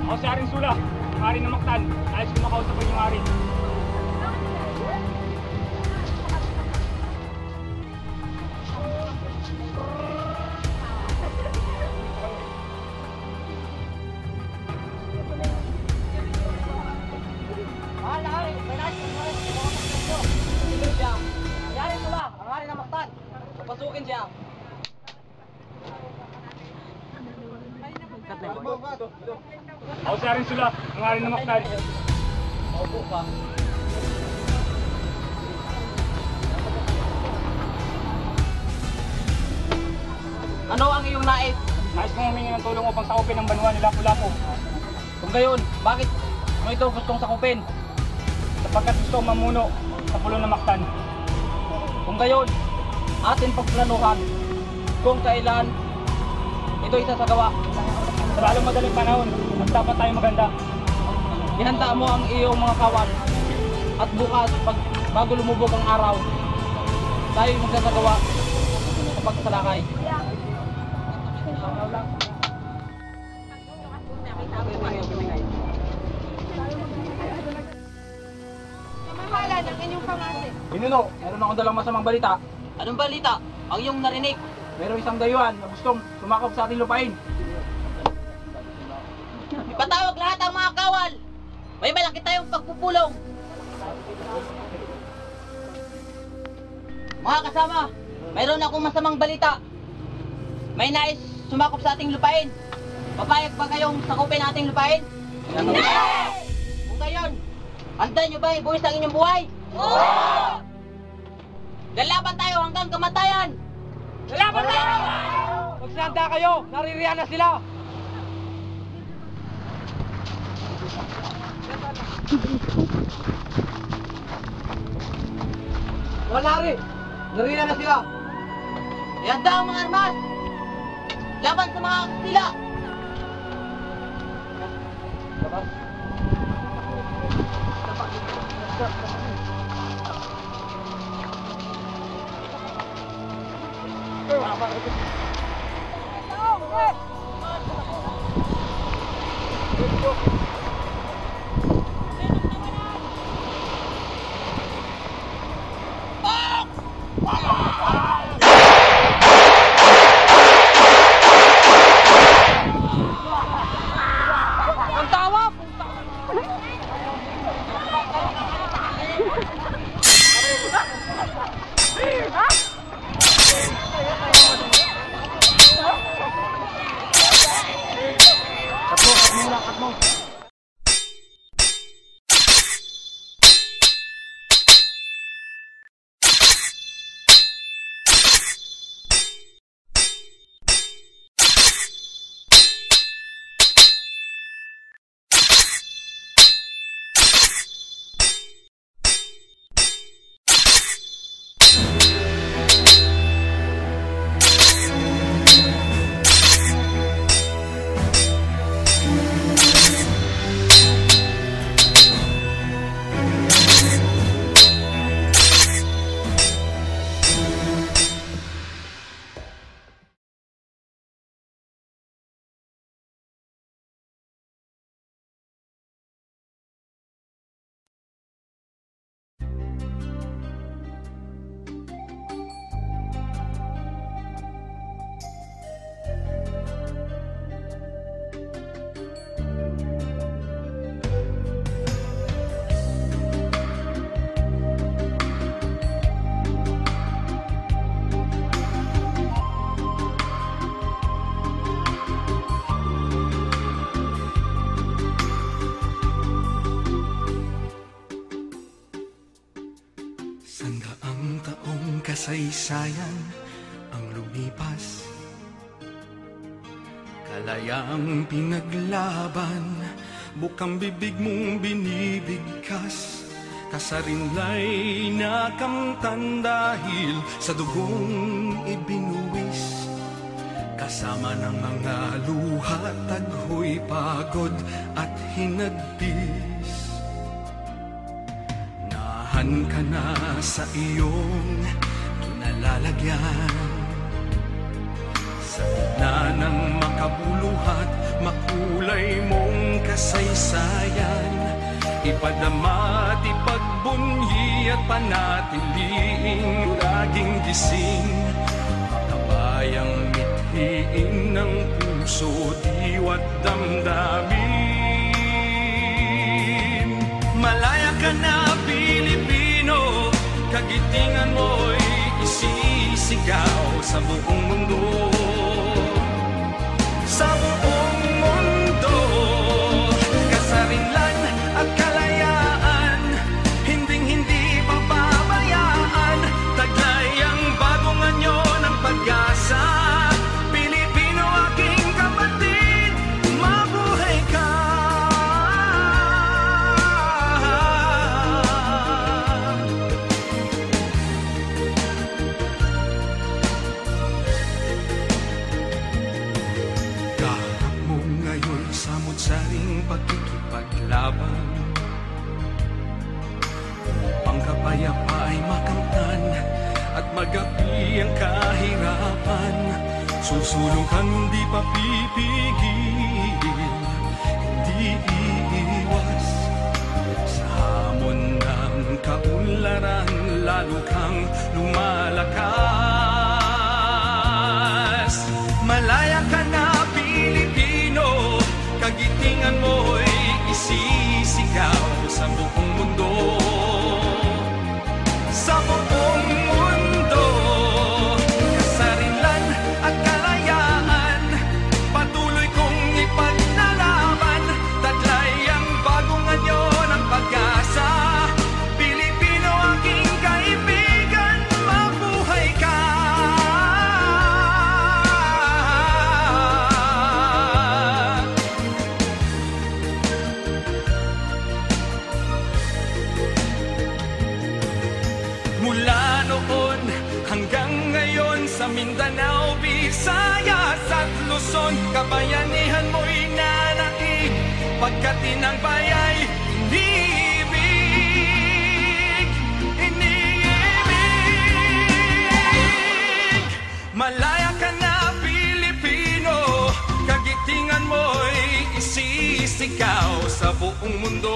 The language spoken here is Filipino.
Ako si Aring Sula, ang hari ng Mactan. Nais ko makausapin yung hari. Pasukin siya. Ako si Aring Sula, ang hari ng Mactan. Maupo ka. Ano ang iyong nais? Nais kong humingi ng tulong upang sakupin ang banwa nila Lapu-Lapu. Kung gayon, bakit mo ito gustong sakupin? Sapagkat gusto kong mamuno sa pulong ng Mactan. Kung gayon, atin pagplanuhan kung kailan ito isasagawa. Sa lalong madaling panahon, mas dapat tayo maganda. Ihanda mo ang iyong mga kawal at bukas, bago lumubog ang araw, tayo magsasagawa sa pagsalakay. Mamahala ng inyong pamase. Pinuno, meron akong dalang masamang balita. Anong balita? Ang iyong narinig. Merong isang dayuhan na gustong sumakop sa ating lupain. Ipatawag lahat ang mga kawal. May malaki tayong pagpupulong. Mga kasama, mayroon akong masamang balita. May nais sumakop sa ating lupain. Papayag ba kayong sakupin ating lupain? Hindi! Kung gayon, handa nyo ba ibuwis ang inyong buhay? Oo! Lalaban tayo hanggang kamatayan! Lalaban tayo! Magsanda kayo! Naririyan na sila! Wala rin! Naririyan na sila! Ihanda ang mga armas! Laban sa mga sila! Ang tawa! Kat mo! Sandaang taong kasaysayan ang lumipas, kalayaang pinaglaban, bukang bibig mong binibigkas. Kasarinlay nakamtan dahil sa dugong ibinuwis. Kasama ng mga luha, taghoy, pagod at hinagpis. Nahan ka na sa iyong kinalalagyan, sa gitna ng makabuluhat, kasaysayan, ipadama at ipagbunyi at panatiliing laging gising. Kabayang mithiin ng puso, diwa't damdamin. Malaya ka na, Pilipino, kagitingan mo'y isisigaw sa buong mundo. Sa buong mundo, kasarinlan at kalayaan, hinding-hindi papabayaan. Taglay ang bagong anyo ng pag-asa. Pilipino, aking kapatid, mabuhay ka. Kaharap mo ngayon sa mutsaring pagkikipaglaban, upang kapayapa ay makamtan at magapi ang kahirapan. Susulong kang hindi papipigil, hindi iiwas sa hamon ng kaunlaran, lalo kang lumalakas. Malaya ka na, Pilipino, kagitingan mo'y isisigaw sa buong mundo. Sa buong mundo, kasarinlan at kalayaan, patuloy kong ipaglalaban. Taglay ang bagong anyo ng pag-asa. Pilipino, aking kaibigan, mabuhay ka. Mula noon hanggang ngayon, sa Mindanao, Visayas at Luzon, kabayanihan mo'y nanaig, pagkat tinangbay ay iniibig, iniibig. Malaya ka na, Pilipino, kagitingan mo'y isisigaw sa buong mundo.